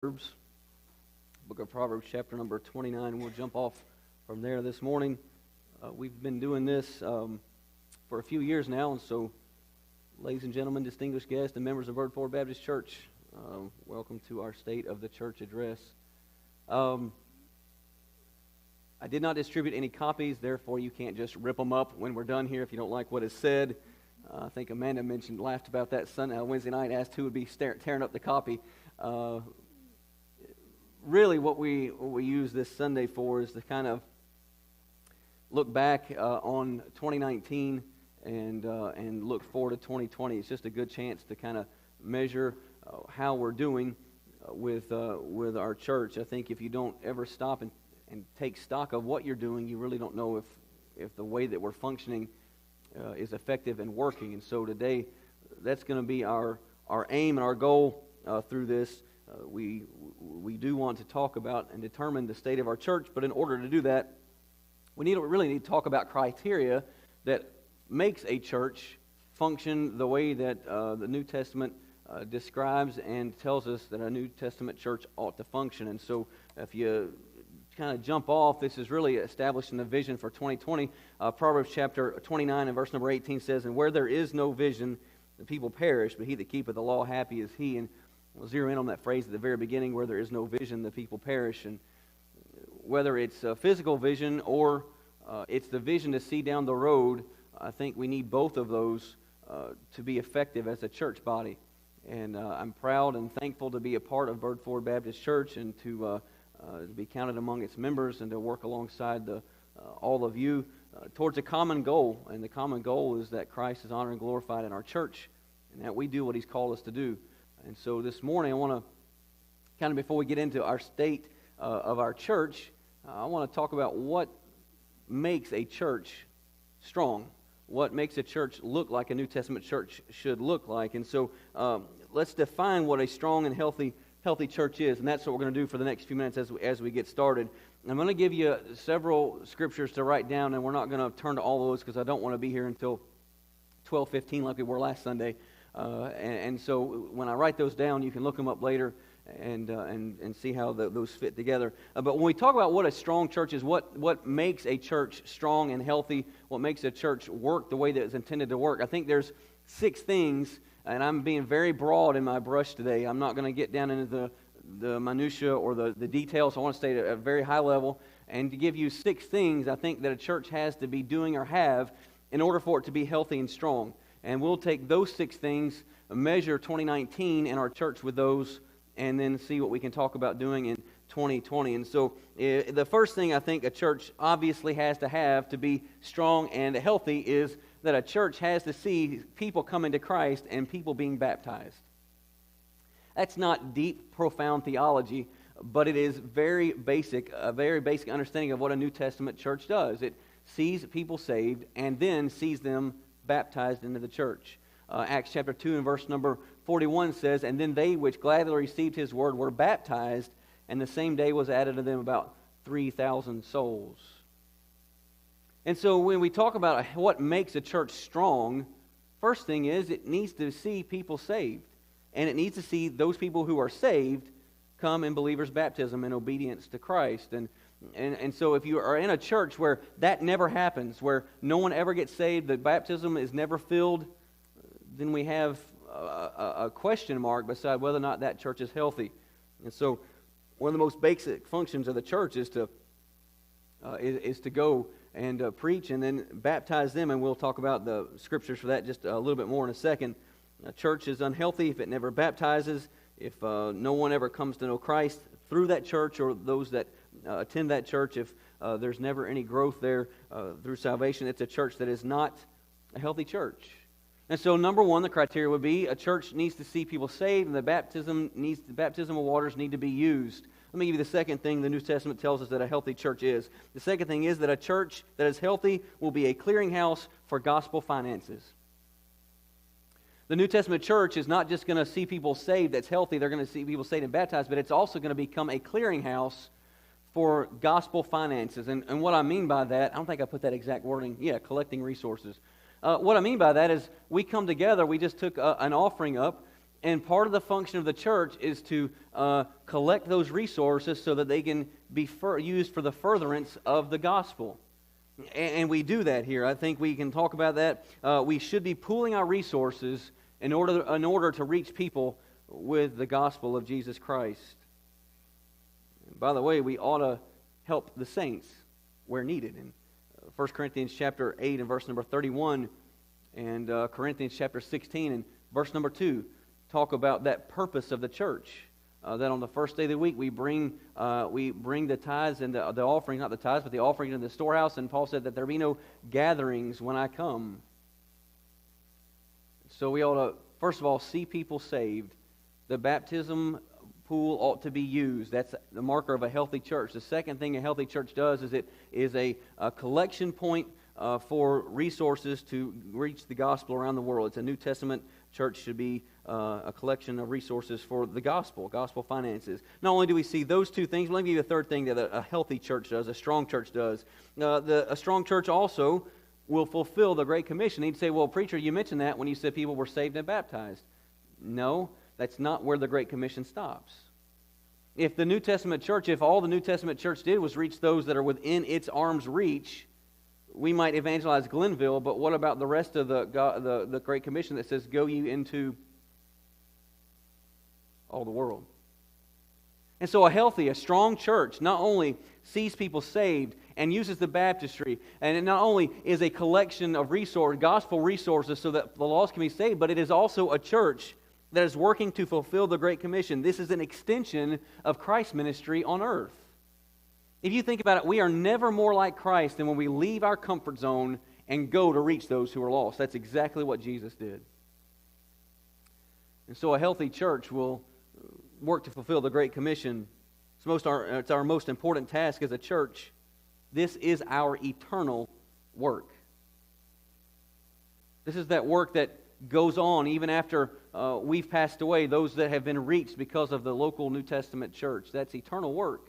Proverbs, book of Proverbs, chapter number 29. We'll jump off from there this morning. We've been doing this for a few years now, and so, ladies and gentlemen, distinguished guests, and members of Bird Ford Baptist Church, welcome to our State of the Church address. I did not distribute any copies, therefore you can't just rip them up when we're done here if you don't like what is said. I think Amanda laughed about that Wednesday night, asked who would be tearing up the copy. Really what we use this Sunday for is to kind of look back on 2019 and look forward to 2020. It's just a good chance to kind of measure how we're doing with our church. I think if you don't ever stop and take stock of what you're doing, you really don't know if the way that we're functioning is effective and working. And so today, that's going to be our aim and our goal through this. We do want to talk about and determine the state of our church, but in order to do that, we really need to talk about criteria that makes a church function the way that the New Testament describes and tells us that a New Testament church ought to function. And so if you kind of jump off, this is really establishing the vision for 2020. Proverbs chapter 29 and verse number 18 says, "And where there is no vision, the people perish, but he that keepeth the law, happy is he." And we'll zero in on that phrase at the very beginning, where there is no vision, the people perish. And whether it's a physical vision or it's the vision to see down the road, I think we need both of those to be effective as a church body. And I'm proud and thankful to be a part of Bird Ford Baptist Church and to be counted among its members and to work alongside all of you towards a common goal. And the common goal is that Christ is honored and glorified in our church and that we do what He's called us to do. And so this morning I want to, kind of before we get into our state of our church, I want to talk about what makes a church strong, what makes a church look like a New Testament church should look like. And so let's define what a strong and healthy church is, and that's what we're going to do for the next few minutes as we get started. I'm going to give you several scriptures to write down, and we're not going to turn to all those because I don't want to be here until 12:15 like we were last Sunday. And so when I write those down, you can look them up later and see how those fit together. But when we talk about what a strong church is, what makes a church strong and healthy, what makes a church work the way that it's intended to work, I think there's 6 things, and I'm being very broad in my brush today. I'm not going to get down into the minutia or the details. I want to stay at a very high level and to give you 6 things I think that a church has to be doing or have in order for it to be healthy and strong. And we'll take those 6 things, measure 2019 in our church with those, and then see what we can talk about doing in 2020. And so the first thing I think a church obviously has to have to be strong and healthy is that a church has to see people coming to Christ and people being baptized. That's not deep, profound theology, but it is a very basic understanding of what a New Testament church does. It sees people saved and then sees them baptized into the church. Acts chapter 2 and verse number 41 says, "And then they which gladly received his word were baptized, and the same day was added to them about 3,000 souls." And so when we talk about what makes a church strong, first thing is it needs to see people saved. And it needs to see those people who are saved come in believers' baptism in obedience to Christ. And so if you are in a church where that never happens, where no one ever gets saved, the baptism is never filled, then we have a question mark beside whether or not that church is healthy. And so one of the most basic functions of the church is to go and preach and then baptize them, and we'll talk about the scriptures for that just a little bit more in a second. A church is unhealthy if it never baptizes, if no one ever comes to know Christ through that church or those that attend that church, if there's never any growth there through salvation. It's a church that is not a healthy church. And so number one, the criteria would be a church needs to see people saved, and the baptismal waters need to be used. Let me give you the second thing the New Testament tells us that a healthy church is. The second thing is that a church that is healthy will be a clearinghouse for gospel finances. The New Testament church is not just going to see people saved that's healthy, they're going to see people saved and baptized, but it's also going to become a clearinghouse for gospel finances. And what I mean by that, I don't think I put that exact wording, collecting resources. What I mean by that is we come together, we just took an offering up, And part of the function of the church is to collect those resources so that they can be used for the furtherance of the gospel. And we do that here. I think we can talk about that. We should be pooling our resources in order to reach people with the gospel of Jesus Christ. And by the way, we ought to help the saints where needed. In 1 Corinthians chapter 8 and verse number 31 and Corinthians chapter 16 and verse number 2 talk about that purpose of the church. That on the first day of the week we bring the tithes and the offering, not the tithes, but the offering into the storehouse. And Paul said that there be no gatherings when I come. So we ought to, first of all, see people saved. The baptism pool ought to be used. That's the marker of a healthy church. The second thing a healthy church does is it is a collection point for resources to reach the gospel around the world. It's a New Testament church should be a collection of resources for the gospel finances. Not only do we see those two things, but let me give you a third thing that a healthy church does, a strong church does. A strong church also will fulfill the Great Commission. He'd say, well, preacher, you mentioned that when you said people were saved and baptized. No, that's not where the Great Commission stops. If the New Testament church, if all the New Testament church did was reach those that are within its arm's reach, we might evangelize Glenville, but what about the rest of the Great Commission that says, go ye into all the world? And so a strong church not only sees people saved and uses the baptistry, and it not only is a collection of gospel resources so that the lost can be saved, but it is also a church that is working to fulfill the Great Commission. This is an extension of Christ's ministry on earth. If you think about it, we are never more like Christ than when we leave our comfort zone and go to reach those who are lost. That's exactly what Jesus did. And so a healthy church will work to fulfill the Great Commission. It's our most important task as a church. This is our eternal work. This is that work that goes on even after we've passed away, those that have been reached because of the local New Testament church. That's eternal work.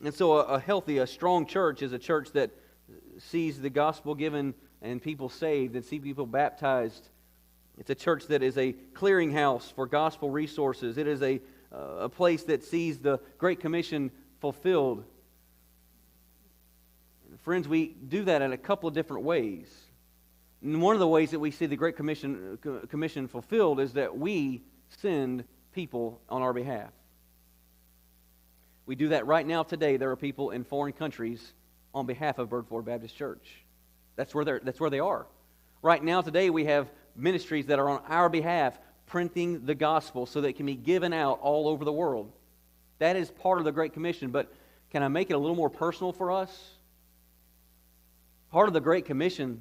And so a strong church is a church that sees the gospel given and people saved and see people baptized. It's a church that is a clearinghouse for gospel resources. It is a place that sees the Great Commission fulfilled. Friends, we do that in a couple of different ways. And one of the ways that we see the Great Commission fulfilled is that we send people on our behalf. We do that right now today. There are people in foreign countries on behalf of Birdford Baptist Church. That's where they are. Right now today we have ministries that are on our behalf printing the gospel so that it can be given out all over the world. That is part of the Great Commission, but can I make it a little more personal for us? Part of the Great Commission,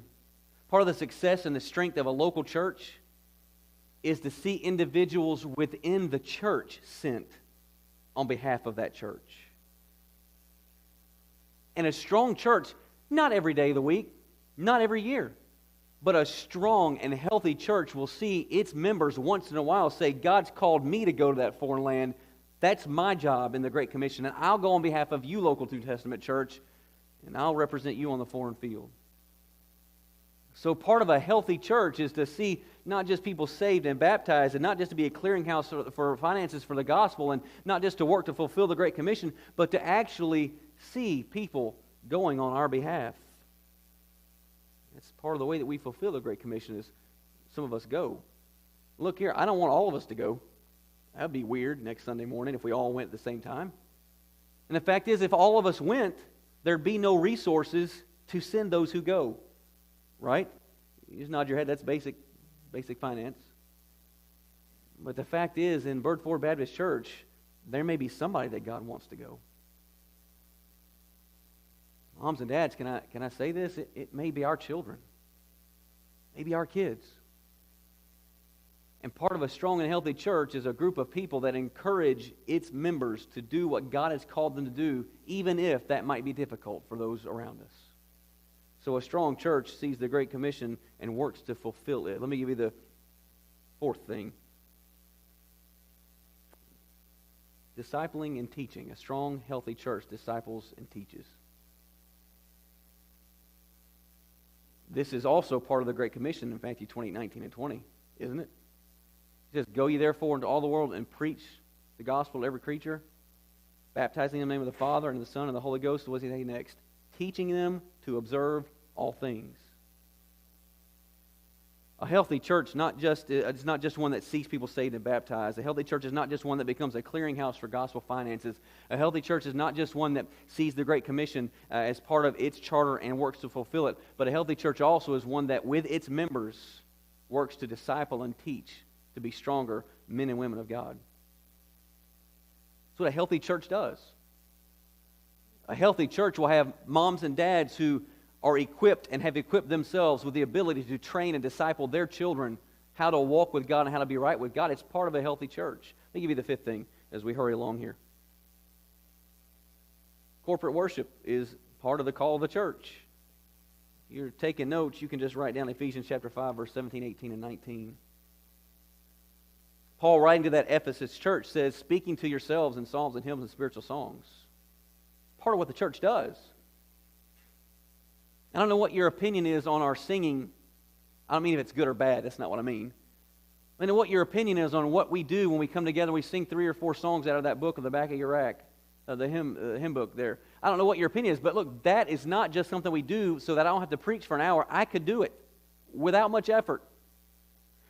part of the success and the strength of a local church is to see individuals within the church sent on behalf of that church. And a strong church, not every day of the week, not every year, but a strong and healthy church will see its members once in a while say, God's called me to go to that foreign land. That's my job in the Great Commission, and I'll go on behalf of you, local New Testament church, and I'll represent you on the foreign field. So part of a healthy church is to see not just people saved and baptized, and not just to be a clearinghouse for finances for the gospel, and not just to work to fulfill the Great Commission, but to actually see people going on our behalf. That's part of the way that we fulfill the Great Commission is some of us go. Look here, I don't want all of us to go. That would be weird next Sunday morning if we all went at the same time. And the fact is, if all of us went, there'd be no resources to send those who go. Right? You just nod your head. That's basic finance. But the fact is, in Birdford Baptist Church, there may be somebody that God wants to go. Moms and dads, can I say this? It may be our children. Maybe our kids. And part of a strong and healthy church is a group of people that encourage its members to do what God has called them to do, even if that might be difficult for those around us. So a strong church sees the Great Commission and works to fulfill it. Let me give you the fourth thing. Discipling and teaching. A strong, healthy church disciples and teaches. This is also part of the Great Commission in Matthew 28:19 and 20, isn't it? He says, "Go ye therefore into all the world and preach the gospel to every creature, baptizing in the name of the Father and of the Son and the Holy Ghost." What does he say next? "Teaching them to observe all things." A healthy church it's not just one that sees people saved and baptized. A healthy church is not just one that becomes a clearinghouse for gospel finances. A healthy church is not just one that sees the Great Commission as part of its charter and works to fulfill it. But a healthy church also is one that with its members works to disciple and teach to be stronger men and women of God. That's what a healthy church does. A healthy church will have moms and dads who are equipped and have equipped themselves with the ability to train and disciple their children how to walk with God and how to be right with God. It's part of a healthy church. Let me give you the fifth thing as we hurry along here. Corporate worship is part of the call of the church. If you're taking notes, you can just write down Ephesians chapter 5, verse 17, 18, and 19. Paul, writing to that Ephesus church, says, "Speaking to yourselves in psalms and hymns and spiritual songs." Part of what the church does. I don't know what your opinion is on our singing. I don't mean if it's good or bad. That's not what I mean. I know what your opinion is on what we do when we come together and we sing 3 or 4 songs out of that book on the back of your rack, the hymn book there. I don't know what your opinion is, but look, that is not just something we do so that I don't have to preach for an hour. I could do it without much effort.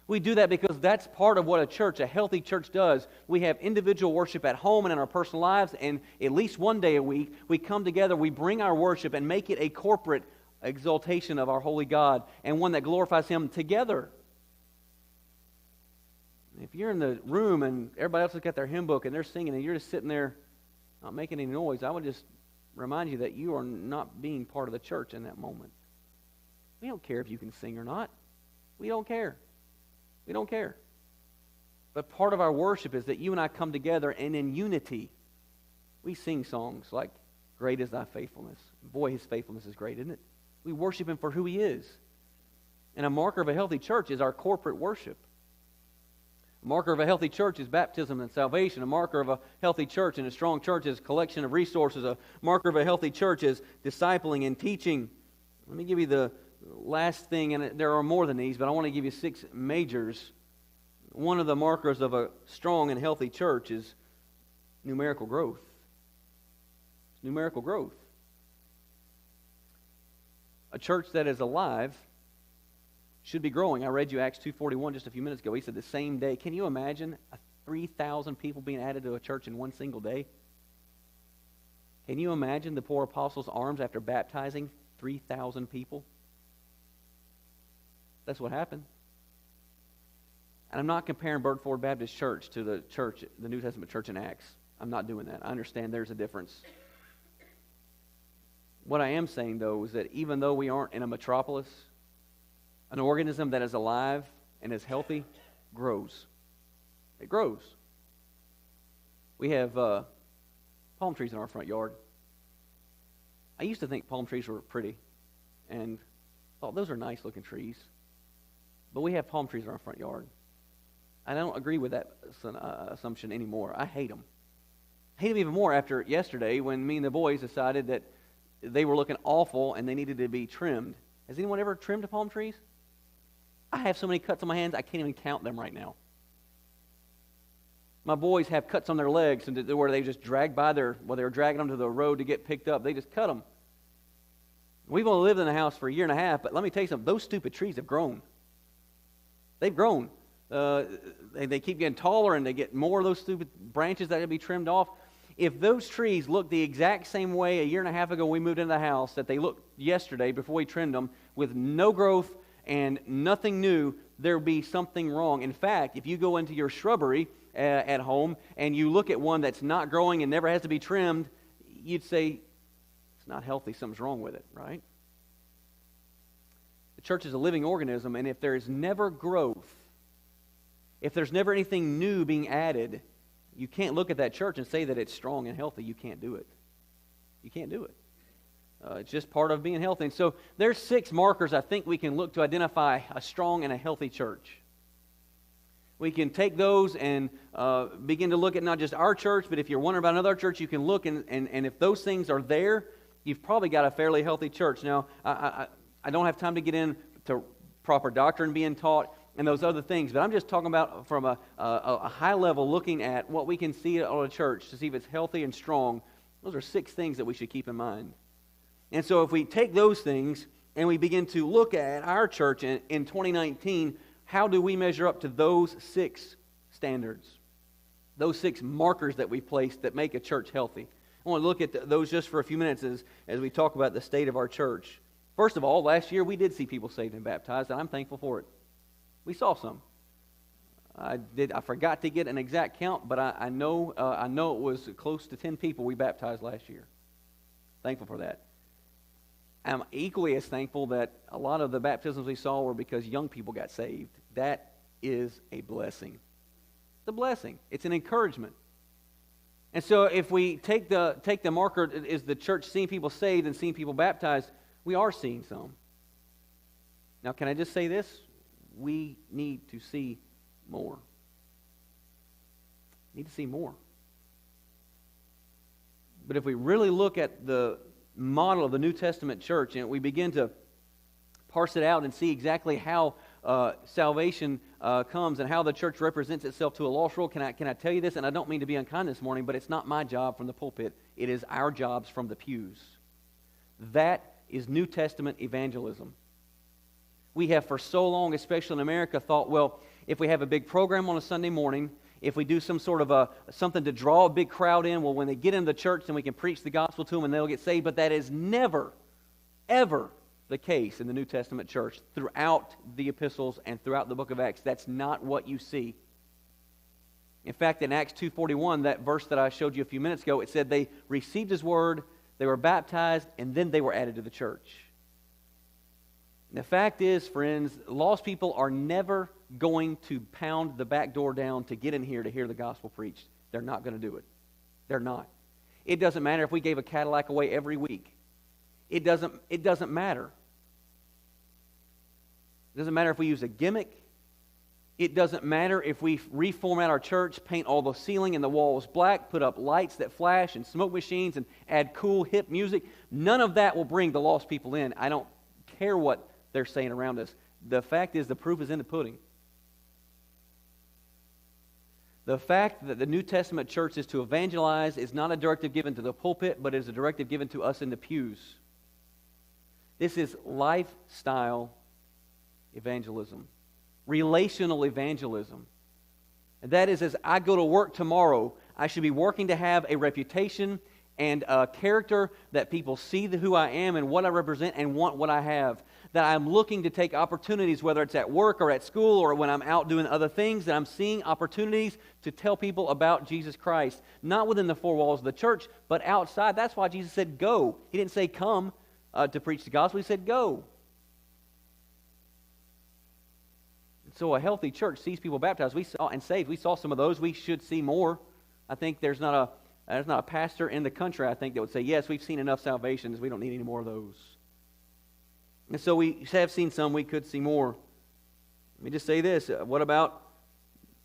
We do that because that's part of what a healthy church does. We have individual worship at home and in our personal lives, and at least one day a week, we come together, we bring our worship and make it a corporate exaltation of our holy God and one that glorifies Him together. If you're in the room and everybody else has got their hymn book and they're singing and you're just sitting there not making any noise, I would just remind you that you are not being part of the church in that moment. We don't care if you can sing or not. We don't care. We don't care. But part of our worship is that you and I come together and in unity we sing songs like "Great is Thy Faithfulness." Boy, His faithfulness is great, isn't it? We worship Him for who He is. And a marker of a healthy church is our corporate worship. A marker of a healthy church is baptism and salvation. A marker of a healthy church and a strong church is collection of resources. A marker of a healthy church is discipling and teaching. Let me give you the last thing, and there are more than these, but I want to give you 6 majors. One of the markers of a strong and healthy church is numerical growth. It's numerical growth. A church that is alive should be growing. I read you Acts 2:41 just a few minutes ago. He said the same day. Can you imagine 3,000 people being added to a church in one single day? Can you imagine the poor apostles' arms after baptizing 3,000 people? That's what happened. And I'm not comparing Birdford Baptist Church to the New Testament church in Acts. I'm not doing that. I understand there's a difference. What I am saying, though, is that even though we aren't in a metropolis, an organism that is alive and is healthy grows. It grows. We have palm trees in our front yard. I used to think palm trees were pretty and thought those are nice-looking trees. But we have palm trees in our front yard. I don't agree with that assumption anymore. I hate them. I hate them even more after yesterday when me and the boys decided that they were looking awful and they needed to be trimmed. Has anyone ever trimmed palm trees? I have so many cuts on my hands, I can't even count them right now. My boys have cuts on their legs where they just drag by they were dragging them to the road to get picked up. They just cut them. We've only lived in the house for a year and a half, but let me tell you something. Those stupid trees have grown. They've grown. They keep getting taller and they get more of those stupid branches that have to be trimmed off. If those trees look the exact same way a year and a half ago when we moved into the house that they looked yesterday before we trimmed them, with no growth and nothing new, there would be something wrong. In fact, if you go into your shrubbery at home and you look at one that's not growing and never has to be trimmed, you'd say, it's not healthy, something's wrong with it, right? The church is a living organism, and if there is never growth, if there's never anything new being added, you can't look at that church and say that it's strong and healthy. You can't do it. You can't do it. It's just part of being healthy. And so there's 6 markers I think we can look to identify a strong and a healthy church. We can take those and begin to look at not just our church, but if you're wondering about another church, you can look, and if those things are there, you've probably got a fairly healthy church. Now, I don't have time to get into proper doctrine being taught and those other things. But I'm just talking about from a high level, looking at what we can see on a church to see if it's healthy and strong. Those are 6 things that we should keep in mind. And so if we take those things and we begin to look at our church in 2019, how do we measure up to those 6 standards? Those 6 markers that we placed that make a church healthy. I want to look at those just for a few minutes as we talk about the state of our church. First of all, last year we did see people saved and baptized, and I'm thankful for it. We saw some. I forgot to get an exact count, but I know it was close to 10 people we baptized last year. Thankful for that. I'm equally as thankful that a lot of the baptisms we saw were because young people got saved. That is a blessing. It's a blessing. It's an encouragement. And so if we take the marker, is the church seeing people saved and seeing people baptized, we are seeing some. Now, can I just say this? We need to see more. We need to see more. But if we really look at the model of the New Testament church and we begin to parse it out and see exactly how salvation comes and how the church represents itself to a lost world, can I tell you this? And I don't mean to be unkind this morning, but it's not my job from the pulpit. It is our jobs from the pews. That is New Testament evangelism. We have for so long, especially in America, thought, well, if we have a big program on a Sunday morning, if we do some sort of something to draw a big crowd in, well, when they get into the church, then we can preach the gospel to them and they'll get saved. But that is never, ever the case in the New Testament church. Throughout the epistles and throughout the book of Acts, that's not what you see. In fact, in Acts 2:41, that verse that I showed you a few minutes ago, it said they received His word, they were baptized, and then they were added to the church. The fact is, friends, lost people are never going to pound the back door down to get in here to hear the gospel preached. They're not going to do it. They're not. It doesn't matter if we gave a Cadillac away every week. It doesn't matter. It doesn't matter if we use a gimmick. It doesn't matter if we reformat our church, paint all the ceiling and the walls black, put up lights that flash and smoke machines and add cool, hip music. None of that will bring the lost people in. I don't care what they're saying around us. The fact is, the proof is in the pudding. The fact that the New Testament church is to evangelize is not a directive given to the pulpit, but it is a directive given to us in the pews. This is lifestyle evangelism, relational evangelism. And that is, as I go to work tomorrow, I should be working to have a reputation and a character that people see who I am and what I represent and want what I have. That I'm looking to take opportunities, whether it's at work or at school or when I'm out doing other things, that I'm seeing opportunities to tell people about Jesus Christ. Not within the 4 walls of the church, but outside. That's why Jesus said go. He didn't say come to preach the gospel. He said go. And so a healthy church sees people baptized. We saw and saved. We saw some of those. We should see more. I think there's not a pastor in the country, I think, that would say, yes, we've seen enough salvations. We don't need any more of those. And so we have seen some. We could see more. Let me just say this. What about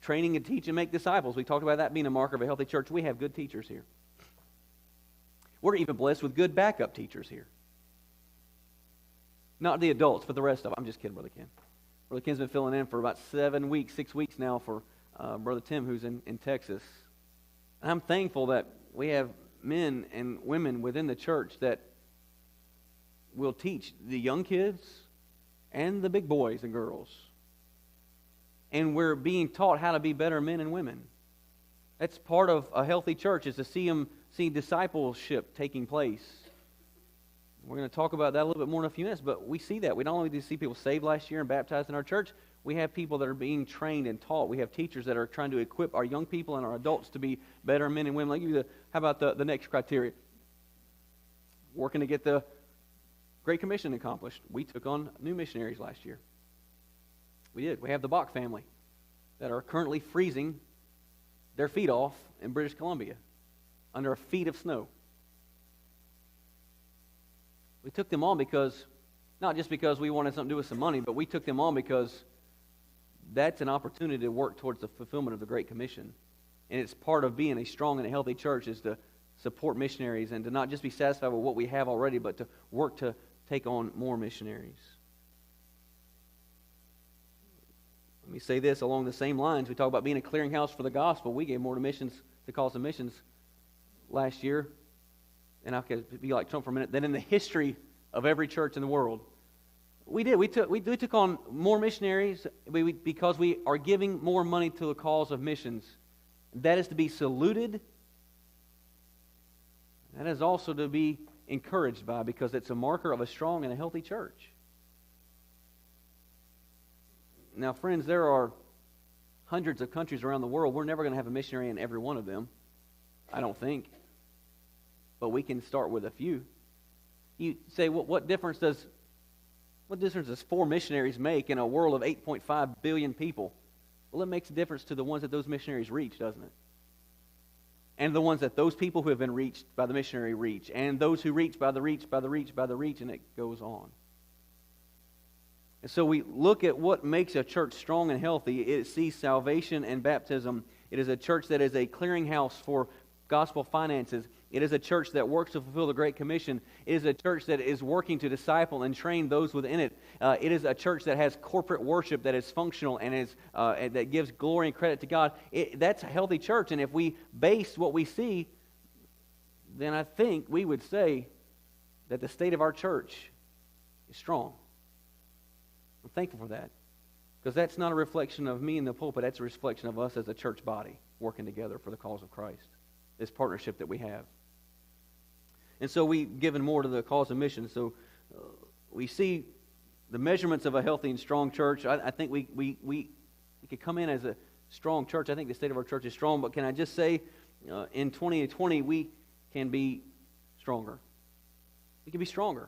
training and teach and make disciples? We talked about that being a marker of a healthy church. We have good teachers here. We're even blessed with good backup teachers here. Not the adults, but the rest of them. I'm just kidding, Brother Ken. Brother Ken's been filling in for about 6 weeks now for Brother Tim, who's in Texas. And I'm thankful that we have men and women within the church that will teach the young kids and the big boys and girls. And we're being taught how to be better men and women. That's part of a healthy church, is to see discipleship taking place. We're going to talk about that a little bit more in a few minutes, but we see that. We not only do see people saved last year and baptized in our church, we have people that are being trained and taught. We have teachers that are trying to equip our young people and our adults to be better men and women. Let me give you how about the next criteria? Working to get the Great Commission accomplished. We took on new missionaries last year. We did. We have the Bach family that are currently freezing their feet off in British Columbia under a feet of snow. We took them on because, not just because we wanted something to do with some money, but we took them on because that's an opportunity to work towards the fulfillment of the Great Commission. And it's part of being a strong and a healthy church is to support missionaries and to not just be satisfied with what we have already, but to work to take on more missionaries. Let me say this along the same lines. We talk about being a clearinghouse for the gospel. We gave more to missions, the cause of missions last year, and I could be like Trump for a minute, than in the history of every church in the world. We did. We took on more missionaries because we are giving more money to the cause of missions. That is to be saluted. That is also to be encouraged by, because it's a marker of a strong and a healthy church. Now, friends, there are hundreds of countries around the world. We're never going to have a missionary in every one of them, I don't think. But we can start with a few. You say, well, what difference does 4 missionaries make in a world of 8.5 billion people? Well, it makes a difference to the ones that those missionaries reach, doesn't it? And the ones that those people who have been reached by the missionary reach, and those who reach by the reach, by the reach, by the reach, and it goes on. And so we look at what makes a church strong and healthy. It sees salvation and baptism. It is a church that is a clearinghouse for gospel finances. It is a church that works to fulfill the Great Commission. It is a church that is working to disciple and train those within it. It is a church that has corporate worship that is functional and that gives glory and credit to God. That's a healthy church. And if we base what we see, then I think we would say that the state of our church is strong. I'm thankful for that, because that's not a reflection of me in the pulpit. That's a reflection of us as a church body working together for the cause of Christ, this partnership that we have. And so we've given more to the cause of mission. So we see the measurements of a healthy and strong church. I think we could come in as a strong church. I think the state of our church is strong. But can I just say, in 2020, we can be stronger. We can be stronger.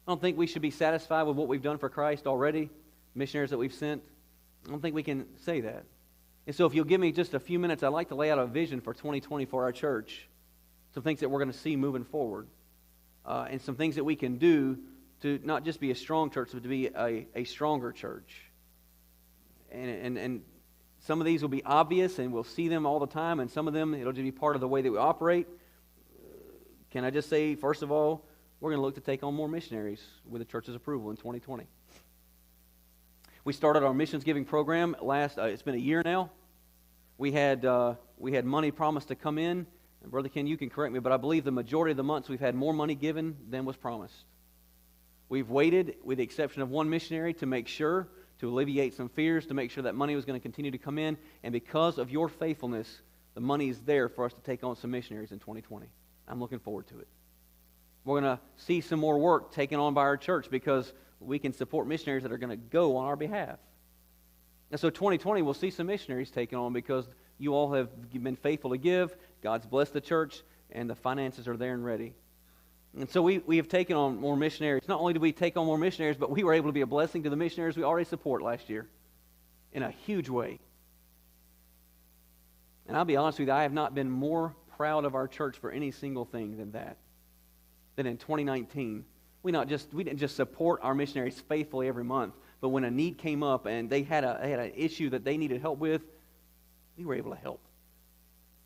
I don't think we should be satisfied with what we've done for Christ already, missionaries that we've sent. I don't think we can say that. And so if you'll give me just a few minutes, I'd like to lay out a vision for 2020 for our church. Some things that we're going to see moving forward. And some things that we can do to not just be a strong church, but to be a stronger church. And some of these will be obvious, and we'll see them all the time. And some of them, it'll just be part of the way that we operate. Can I just say, first of all, we're going to look to take on more missionaries with the church's approval in 2020. We started our missions giving program it's been a year now. We had money promised to come in. And Brother Ken, you can correct me, but I believe the majority of the months we've had more money given than was promised. We've waited, with the exception of one missionary, to make sure, to alleviate some fears, to make sure that money was going to continue to come in. And because of your faithfulness, the money is there for us to take on some missionaries in 2020. I'm looking forward to it. We're going to see some more work taken on by our church because we can support missionaries that are going to go on our behalf. And so 2020, we'll see some missionaries taken on because you all have been faithful to give. God's blessed the church, and the finances are there and ready. And so we have taken on more missionaries. Not only did we take on more missionaries, but we were able to be a blessing to the missionaries we already support last year in a huge way. And I'll be honest with you, I have not been more proud of our church for any single thing than that. That in 2019, we didn't just support our missionaries faithfully every month, but when a need came up and they had an issue that they needed help with, we were able to help.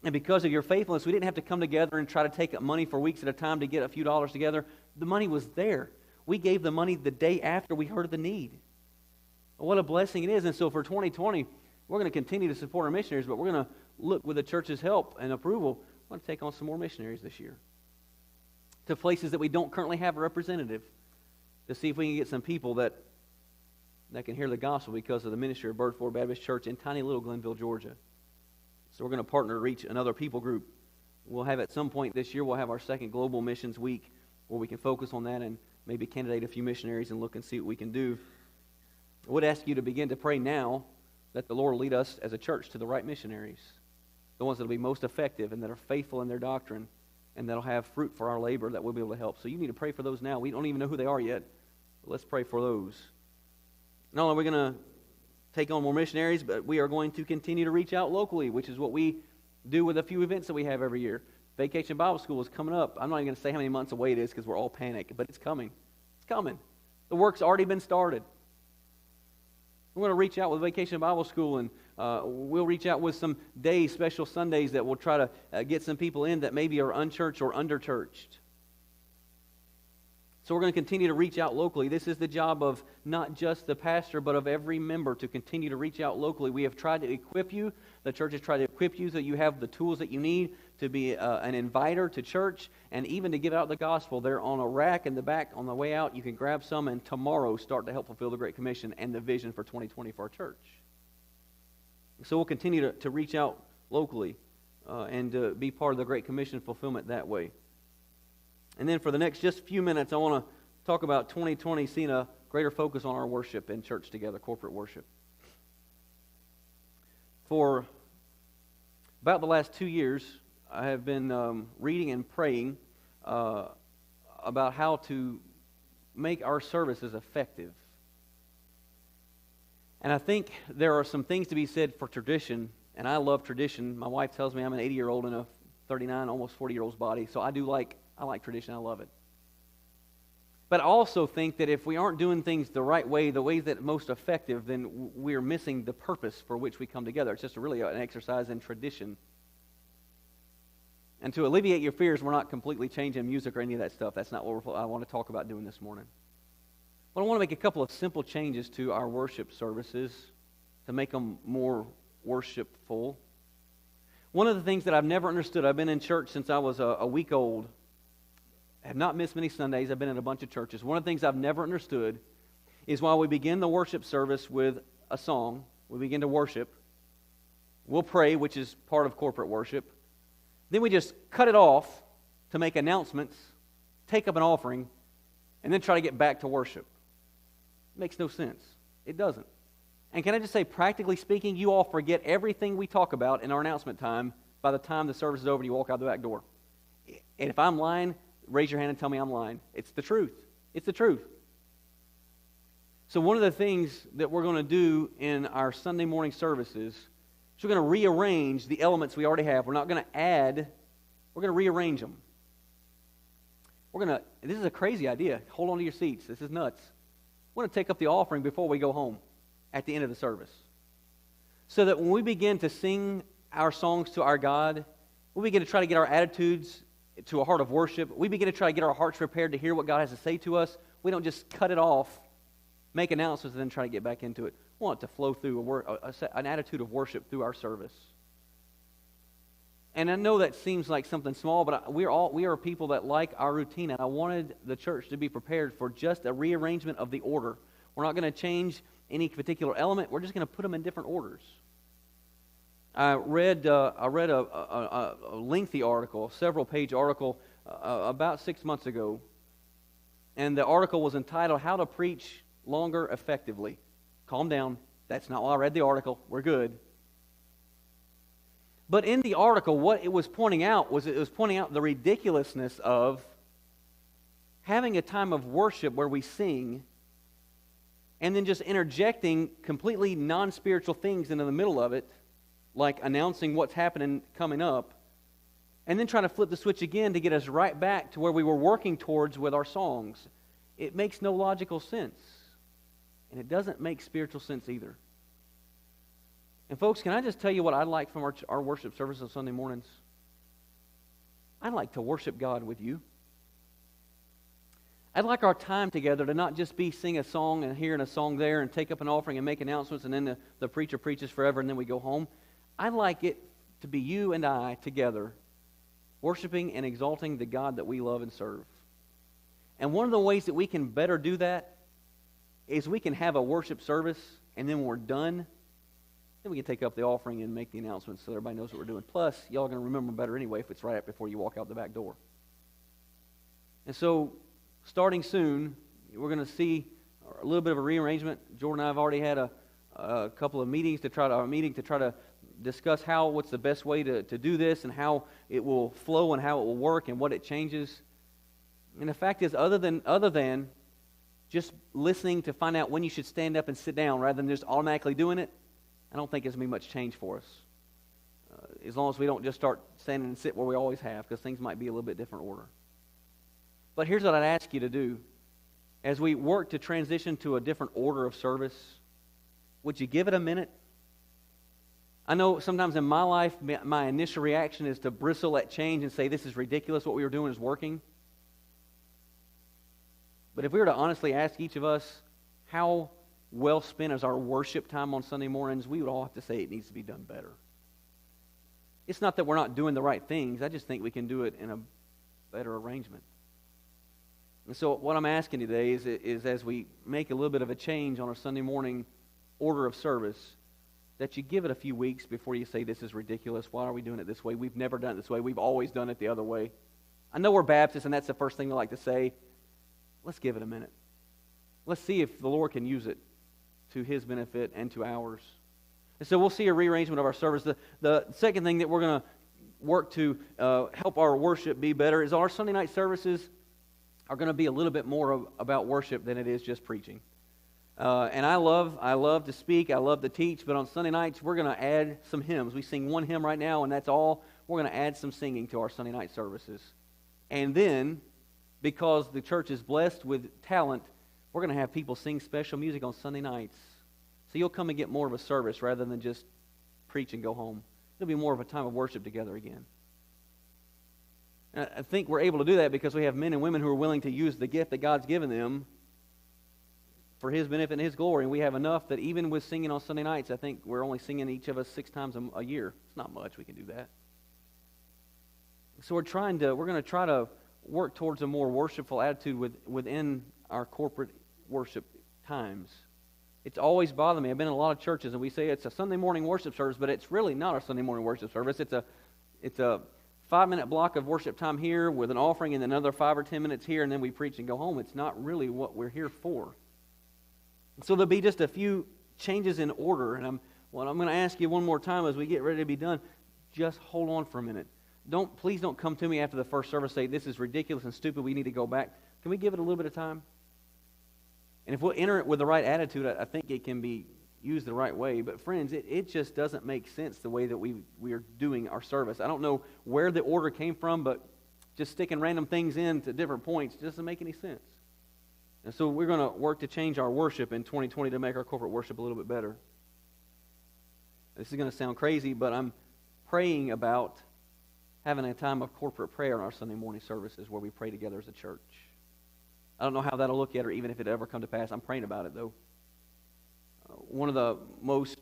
And because of your faithfulness, we didn't have to come together and try to take up money for weeks at a time to get a few dollars together. The money was there. We gave the money the day after we heard of the need. What a blessing it is. And so for 2020, we're going to continue to support our missionaries, but we're going to look with the church's help and approval. We're going to take on some more missionaries this year to places that we don't currently have a representative, to see if we can get some people that can hear the gospel because of the ministry of Bird Ford Baptist Church in tiny little Glenville, Georgia. So we're going to partner to reach another people group. We'll have at some point this year, we'll have our second Global Missions Week where we can focus on that and maybe candidate a few missionaries and look and see what we can do. I would ask you to begin to pray now that the Lord will lead us as a church to the right missionaries, the ones that will be most effective and that are faithful in their doctrine, and that'll have fruit for our labor that we'll be able to help. So you need to pray for those now. We don't even know who they are yet, but let's pray for those. Not only are we going to take on more missionaries, but we are going to continue to reach out locally, which is what we do with a few events that we have every year. Vacation Bible School is coming up. I'm not even going to say how many months away it is because we're all panicked, but it's coming. It's coming. The work's already been started. We're going to reach out with Vacation Bible School, and we'll reach out with some days, special Sundays, that we'll try to get some people in that maybe are unchurched or underchurched. So we're going to continue to reach out locally. This is the job of not just the pastor, but of every member to continue to reach out locally. We have tried to equip you. The church has tried to equip you so you have the tools that you need to be an inviter to church and even to give out the gospel. They're on a rack in the back on the way out. You can grab some and tomorrow start to help fulfill the Great Commission and the vision for 2020 for our church. So we'll continue to reach out locally and to be part of the Great Commission fulfillment that way. And then for the next just few minutes, I want to talk about 2020 seeing a greater focus on our worship in church together, corporate worship. For about the last 2 years, I have been reading and praying about how to make our services effective. And I think there are some things to be said for tradition, and I love tradition. My wife tells me I'm an 80-year-old in a 39, almost 40-year-old's body, so I like tradition. I love it. But I also think that if we aren't doing things the right way, the ways that are most effective, then we're missing the purpose for which we come together. It's just really an exercise in tradition. And to alleviate your fears, we're not completely changing music or any of that stuff. That's not what I want to talk about doing this morning. But I want to make a couple of simple changes to our worship services to make them more worshipful. One of the things that I've never understood, I've been in church since I was a week old. I have not missed many Sundays. I've been in a bunch of churches. One of the things I've never understood is while we begin the worship service with a song, we begin to worship, we'll pray, which is part of corporate worship. Then we just cut it off to make announcements, take up an offering, and then try to get back to worship. It makes no sense. It doesn't. And can I just say, practically speaking, you all forget everything we talk about in our announcement time by the time the service is over and you walk out the back door. And if I'm lying, raise your hand and tell me I'm lying. It's the truth. It's the truth. So one of the things that we're going to do in our Sunday morning services is we're going to rearrange the elements we already have. We're not going to add. We're going to rearrange them. This is a crazy idea. Hold on to your seats. This is nuts. We're going to take up the offering before we go home at the end of the service. So that when we begin to sing our songs to our God, we begin to try to get our attitudes to a heart of worship. We begin to try to get our hearts prepared to hear what God has to say to us. We don't just cut it off, make announcements, and then try to get back into it. We want it to flow through an attitude of worship through our service. And I know that seems like something small, but we are people that like our routine, and I wanted the church to be prepared for just a rearrangement of the order. We're not going to change any particular element. We're just going to put them in different orders. I read a lengthy article, several-page article, about 6 months ago, and the article was entitled, How to Preach Longer Effectively. Calm down. That's not why I read the article. We're good. But in the article, what it was pointing out was the ridiculousness of having a time of worship where we sing and then just interjecting completely non-spiritual things into the middle of it, like announcing what's happening coming up, and then trying to flip the switch again to get us right back to where we were working towards with our songs. It makes no logical sense. And it doesn't make spiritual sense either. And folks, can I just tell you what I'd like from our worship service on Sunday mornings? I'd like to worship God with you. I'd like our time together to not just be sing a song and hearing a song there and take up an offering and make announcements and then the preacher preaches forever and then we go home. I'd like it to be you and I together worshiping and exalting the God that we love and serve. And one of the ways that we can better do that is we can have a worship service and then when we're done, then we can take up the offering and make the announcements so everybody knows what we're doing. Plus, y'all are going to remember better anyway if it's right up before you walk out the back door. And so, starting soon, we're going to see a little bit of a rearrangement. Jordan and I have already had a couple of meetings to try to discuss what's the best way to do this and how it will flow and how it will work and what it changes. And the fact is, other than just listening to find out when you should stand up and sit down rather than just automatically doing it, I don't think there's going to be much change for us. As long as we don't just start standing and sit where we always have, because things might be a little bit different order. But here's what I'd ask you to do. As we work to transition to a different order of service, would you give it a minute? I know sometimes in my life, my initial reaction is to bristle at change and say, this is ridiculous, what we were doing is working. But if we were to honestly ask each of us, how well spent is our worship time on Sunday mornings, we would all have to say it needs to be done better. It's not that we're not doing the right things. I just think we can do it in a better arrangement. And so what I'm asking today is as we make a little bit of a change on our Sunday morning order of service, that you give it a few weeks before you say, this is ridiculous. Why are we doing it this way? We've never done it this way. We've always done it the other way. I know we're Baptists, and that's the first thing we like to say. Let's give it a minute. Let's see if the Lord can use it to His benefit and to ours. And so we'll see a rearrangement of our service. The second thing that we're going to work to help our worship be better is our Sunday night services are going to be a little bit more about worship than it is just preaching. And I love to speak, I love to teach, but on Sunday nights we're going to add some hymns. We sing one hymn right now, and that's all. We're going to add some singing to our Sunday night services. And then, because the church is blessed with talent, we're going to have people sing special music on Sunday nights. So you'll come and get more of a service rather than just preach and go home. It'll be more of a time of worship together again. And I think we're able to do that because we have men and women who are willing to use the gift that God's given them for His benefit and His glory. And we have enough that even with singing on Sunday nights, I think we're only singing each of us 6 times a year. It's not much. We can do that. So we're going to try to work towards a more worshipful attitude within our corporate worship times. It's always bothered me. I've been in a lot of churches, and we say it's a Sunday morning worship service, but it's really not a Sunday morning worship service. It's a 5-minute block of worship time here with an offering and another 5 or 10 minutes here, and then we preach and go home. It's not really what we're here for. So there'll be just a few changes in order, and I'm going to ask you one more time as we get ready to be done, just hold on for a minute. Please don't come to me after the first service and say, this is ridiculous and stupid, we need to go back. Can we give it a little bit of time? And if we'll enter it with the right attitude, I think it can be used the right way. But friends, it just doesn't make sense the way that we are doing our service. I don't know where the order came from, but just sticking random things in to different points doesn't make any sense. And so we're going to work to change our worship in 2020 to make our corporate worship a little bit better. This is going to sound crazy, but I'm praying about having a time of corporate prayer in our Sunday morning services where we pray together as a church. I don't know how that'll look yet or even if it ever come to pass. I'm praying about it, though. One of the most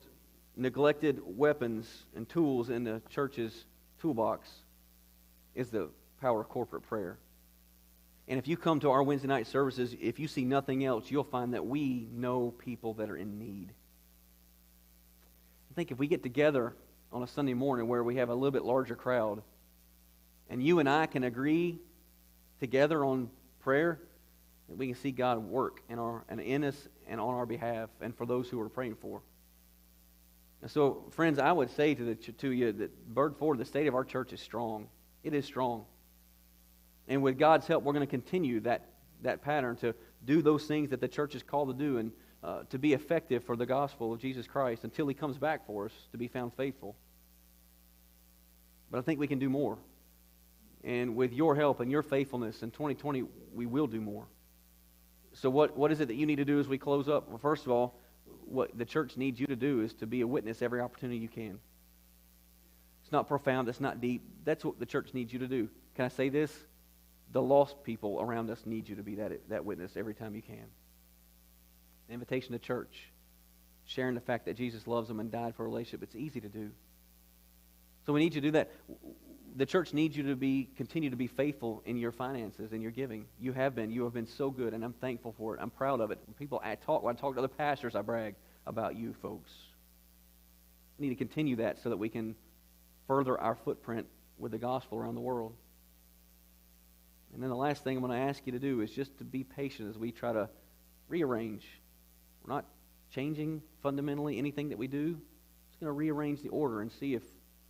neglected weapons and tools in the church's toolbox is the power of corporate prayer. And if you come to our Wednesday night services, if you see nothing else, you'll find that we know people that are in need. I think if we get together on a Sunday morning where we have a little bit larger crowd, and you and I can agree together on prayer, that we can see God work in us and on our behalf and for those who we're praying for. And so, friends, I would say to you that Bird Ford, the state of our church is strong. It is strong. And with God's help, we're going to continue that pattern to do those things that the church is called to do and to be effective for the gospel of Jesus Christ until He comes back for us to be found faithful. But I think we can do more. And with your help and your faithfulness in 2020, we will do more. So what is it that you need to do as we close up? Well, first of all, what the church needs you to do is to be a witness every opportunity you can. It's not profound. It's not deep. That's what the church needs you to do. Can I say this? The lost people around us need you to be that witness every time you can. The invitation to church, sharing the fact that Jesus loves them and died for a relationship, it's easy to do. So we need you to do that. The church needs you to continue to be faithful in your finances and your giving. You have been so good, and I'm thankful for it. I'm proud of it. When I talk to other pastors, I brag about you folks. We need to continue that so that we can further our footprint with the gospel around the world. And then the last thing I'm going to ask you to do is just to be patient as we try to rearrange. We're not changing fundamentally anything that we do. We're just going to rearrange the order and see if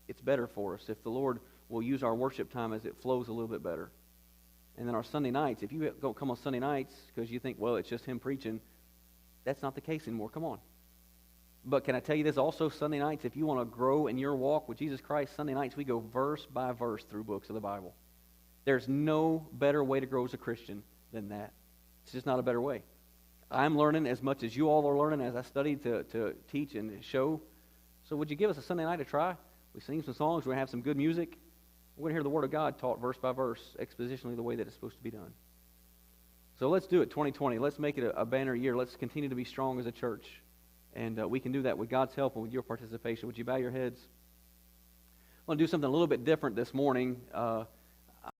it's better for us, if the Lord will use our worship time as it flows a little bit better. And then our Sunday nights, if you don't come on Sunday nights because you think, well, it's just him preaching, that's not the case anymore. Come on. But can I tell you this also, Sunday nights, if you want to grow in your walk with Jesus Christ, Sunday nights we go verse by verse through books of the Bible. There's no better way to grow as a Christian than that. It's just not a better way. I'm learning as much as you all are learning as I study to teach and show. So would you give us a Sunday night to try? We sing some songs. We're going to have some good music. We're going to hear the Word of God taught verse by verse, expositionally the way that it's supposed to be done. So let's do it, 2020. Let's make it a banner year. Let's continue to be strong as a church. And we can do that with God's help and with your participation. Would you bow your heads? I want to do something a little bit different this morning.